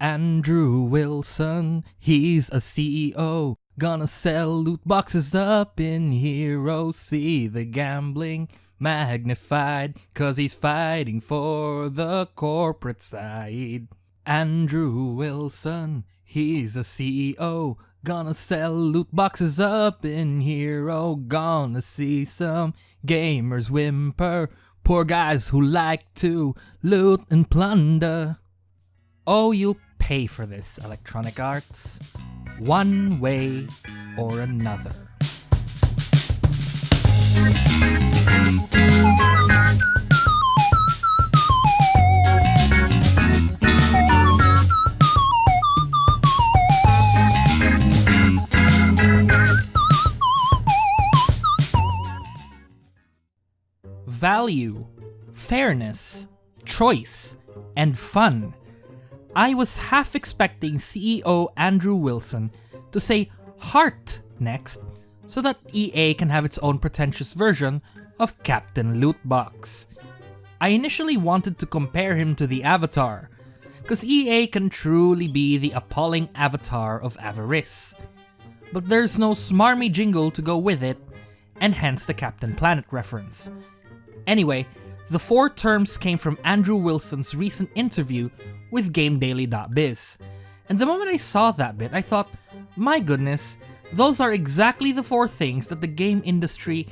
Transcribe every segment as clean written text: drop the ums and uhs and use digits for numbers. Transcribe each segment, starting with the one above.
Andrew Wilson, he's a CEO. Gonna sell loot boxes up in Hero. See the gambling magnified, 'cause he's fighting for the corporate side. Andrew Wilson, he's a CEO. Gonna sell loot boxes up in Hero. Gonna see some gamers whimper. Poor guys who like to loot and plunder. Oh, you'll pay for this, Electronic Arts, one way or another. Value, fairness, choice, and fun. I was half expecting CEO Andrew Wilson to say heart next, so that EA can have its own pretentious version of Captain Lootbox. I initially wanted to compare him to the Avatar, cause EA can truly be the appalling avatar of avarice. But there's no smarmy jingle to go with it, and hence the Captain Planet reference. Anyway, the four terms came from Andrew Wilson's recent interview with GameDaily.biz, and the moment I saw that bit, I thought, my goodness, those are exactly the four things that the game industry,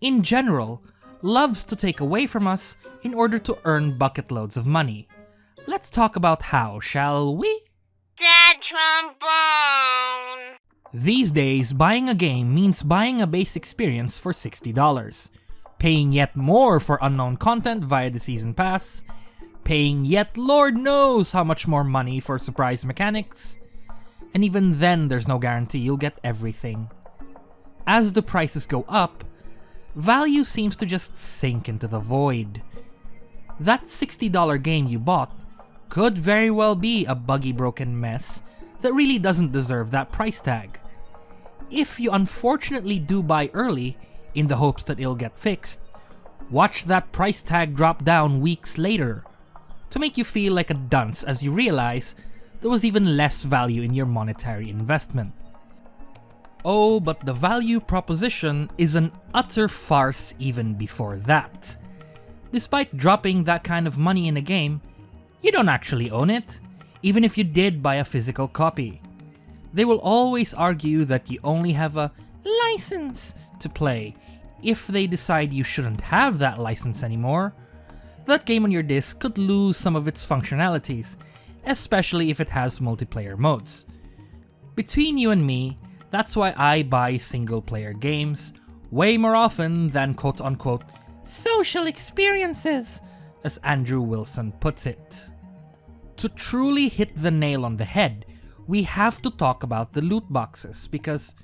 in general, loves to take away from us in order to earn bucket loads of money. Let's talk about how, shall we? Sad trombone! These days, buying a game means buying a base experience for $60, paying yet more for unknown content via the Season Pass, paying yet Lord knows how much more money for surprise mechanics, and even then there's no guarantee you'll get everything. As the prices go up, value seems to just sink into the void. That $60 game you bought could very well be a buggy broken mess that really doesn't deserve that price tag. If you unfortunately do buy early, in the hopes that it'll get fixed, watch that price tag drop down weeks later to make you feel like a dunce as you realize there was even less value in your monetary investment. Oh, but the value proposition is an utter farce even before that. Despite dropping that kind of money in a game, you don't actually own it, even if you did buy a physical copy. They will always argue that you only have a license to play if they decide you shouldn't have that license anymore. That game on your disc could lose some of its functionalities, especially if it has multiplayer modes. Between you and me, that's why I buy single player games way more often than quote unquote social experiences, as Andrew Wilson puts it. To truly hit the nail on the head, we have to talk about the loot boxes because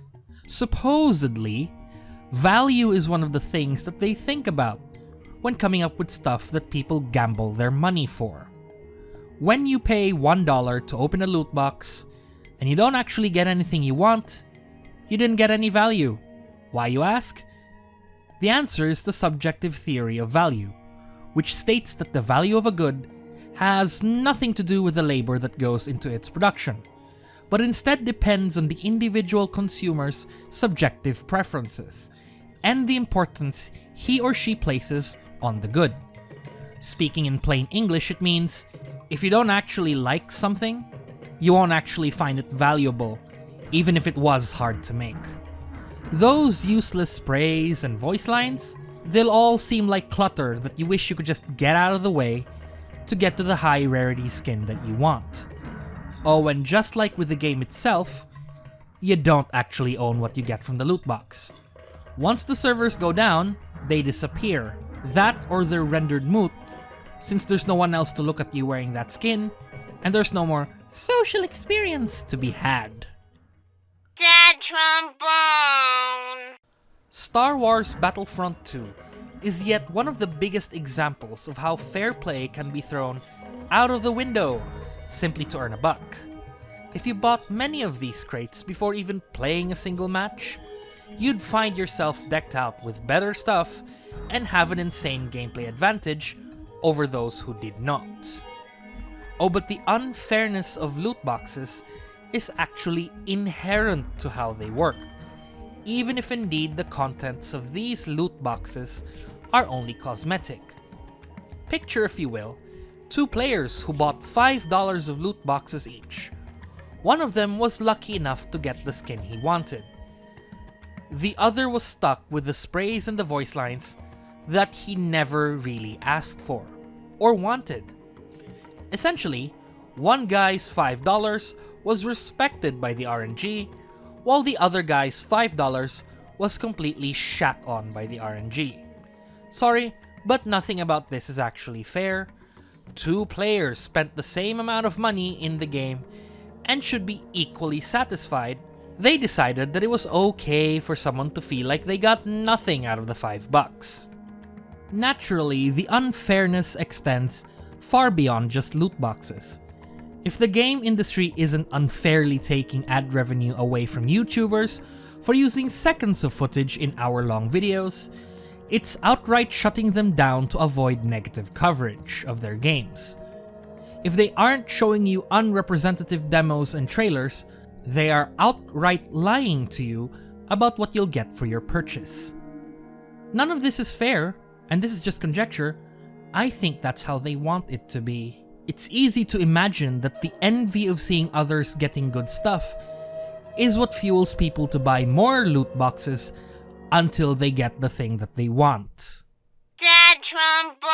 supposedly, value is one of the things that they think about when coming up with stuff that people gamble their money for. When you pay $1 to open a loot box and you don't actually get anything you want, you didn't get any value. Why, you ask? The answer is the subjective theory of value, which states that the value of a good has nothing to do with the labor that goes into its production, but instead depends on the individual consumer's subjective preferences and the importance he or she places on the good. Speaking in plain English, it means if you don't actually like something, you won't actually find it valuable, even if it was hard to make. Those useless sprays and voice lines, they'll all seem like clutter that you wish you could just get out of the way to get to the high rarity skin that you want. Oh, and just like with the game itself, you don't actually own what you get from the loot box. Once the servers go down, they disappear. That or they're rendered moot, since there's no one else to look at you wearing that skin, and there's no more social experience to be had. Sad trombone! Star Wars Battlefront 2 is yet one of the biggest examples of how fair play can be thrown out of the window simply to earn a buck. If you bought many of these crates before even playing a single match, you'd find yourself decked out with better stuff and have an insane gameplay advantage over those who did not. Oh, but the unfairness of loot boxes is actually inherent to how they work, even if indeed the contents of these loot boxes are only cosmetic. Picture, if you will, two players who bought $5 of loot boxes each. One of them was lucky enough to get the skin he wanted. The other was stuck with the sprays and the voice lines that he never really asked for or wanted. Essentially, one guy's $5 was respected by the RNG, while the other guy's $5 was completely shat on by the RNG. Sorry, but nothing about this is actually fair. Two players spent the same amount of money in the game and should be equally satisfied. They decided that it was okay for someone to feel like they got nothing out of the $5. Naturally, the unfairness extends far beyond just loot boxes. If the game industry isn't unfairly taking ad revenue away from YouTubers for using seconds of footage in hour-long videos, it's outright shutting them down to avoid negative coverage of their games. If they aren't showing you unrepresentative demos and trailers, they are outright lying to you about what you'll get for your purchase. None of this is fair, and this is just conjecture. I think that's how they want it to be. It's easy to imagine that the envy of seeing others getting good stuff is what fuels people to buy more loot boxes until they get the thing that they want. Dad trombone.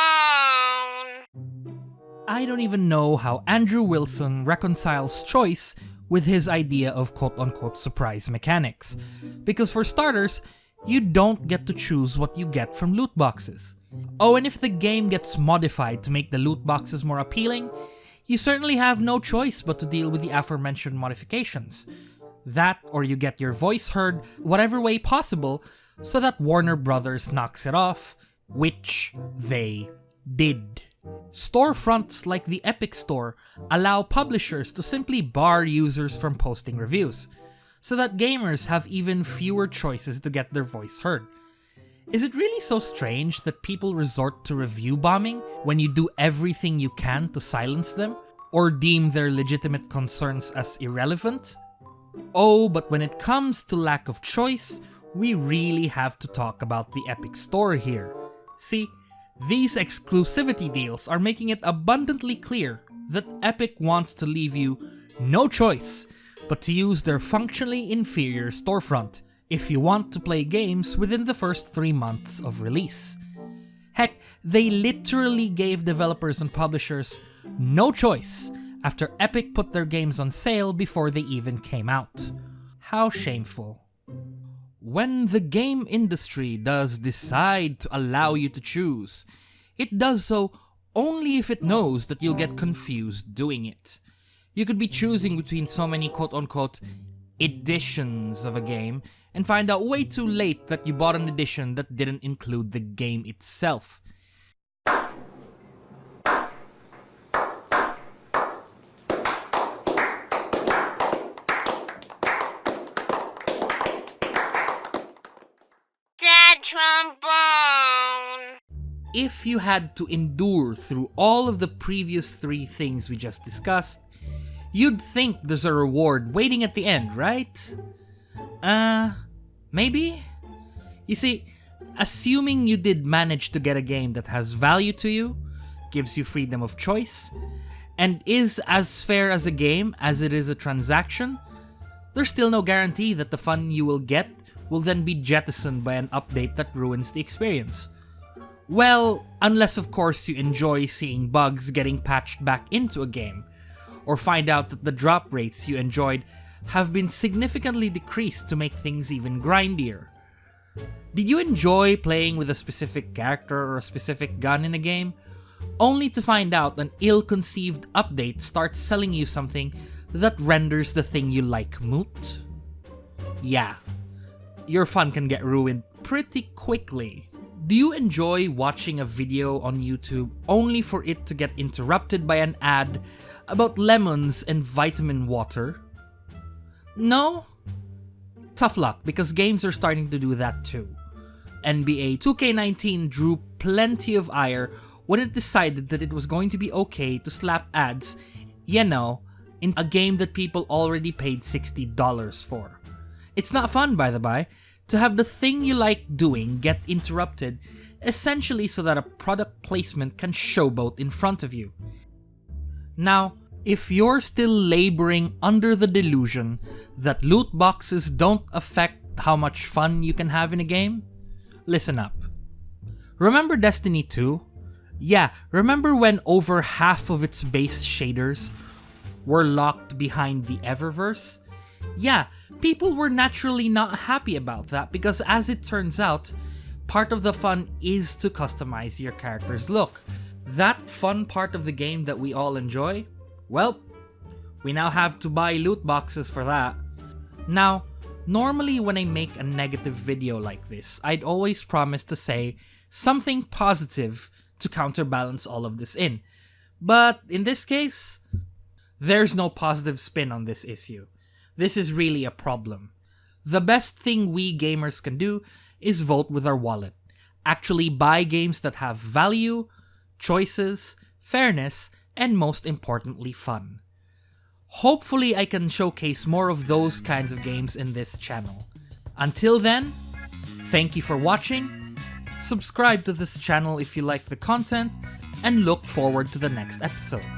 I don't even know how Andrew Wilson reconciles choice with his idea of quote-unquote surprise mechanics, because for starters, you don't get to choose what you get from loot boxes. Oh, and if the game gets modified to make the loot boxes more appealing, you certainly have no choice but to deal with the aforementioned modifications. That, or you get your voice heard whatever way possible so that Warner Brothers knocks it off, which they did. Storefronts like the Epic Store allow publishers to simply bar users from posting reviews, so that gamers have even fewer choices to get their voice heard. Is it really so strange that people resort to review bombing when you do everything you can to silence them, or deem their legitimate concerns as irrelevant? Oh, but when it comes to lack of choice, we really have to talk about the Epic Store here. See, these exclusivity deals are making it abundantly clear that Epic wants to leave you no choice but to use their functionally inferior storefront if you want to play games within the first 3 months of release. Heck, they literally gave developers and publishers no choice after Epic put their games on sale before they even came out. How shameful. When the game industry does decide to allow you to choose, it does so only if it knows that you'll get confused doing it. You could be choosing between so many quote-unquote editions of a game and find out way too late that you bought an edition that didn't include the game itself. Dad trombone. If you had to endure through all of the previous 3 things we just discussed, you'd think there's a reward waiting at the end, right? Maybe? You see, assuming you did manage to get a game that has value to you, gives you freedom of choice, and is as fair as a game as it is a transaction, there's still no guarantee that the fun you will get will then be jettisoned by an update that ruins the experience. Well, unless of course you enjoy seeing bugs getting patched back into a game, or find out that the drop rates you enjoyed have been significantly decreased to make things even grindier. Did you enjoy playing with a specific character or a specific gun in a game, only to find out an ill-conceived update starts selling you something that renders the thing you like moot? Yeah, your fun can get ruined pretty quickly. Do you enjoy watching a video on YouTube only for it to get interrupted by an ad about lemons and vitamin water? No? Tough luck, because games are starting to do that too. NBA 2K19 drew plenty of ire when it decided that it was going to be okay to slap ads You know, in a game that people already paid $60 for. It's not fun, by the by, to have the thing you like doing get interrupted, essentially so that a product placement can showboat in front of you. Now, if you're still laboring under the delusion that loot boxes don't affect how much fun you can have in a game, listen up. Remember Destiny 2? Yeah, remember when over half of its base shaders were locked behind the Eververse? Yeah, people were naturally not happy about that because, as it turns out, part of the fun is to customize your character's look. That fun part of the game that we all enjoy? Well, we now have to buy loot boxes for that. Now, normally when I make a negative video like this, I'd always promise to say something positive to counterbalance all of this in. But in this case, there's no positive spin on this issue. This is really a problem. The best thing we gamers can do is vote with our wallet. Actually buy games that have value, choices, fairness, and most importantly, fun. Hopefully I can showcase more of those kinds of games in this channel. Until then, thank you for watching, subscribe to this channel if you like the content, and look forward to the next episode.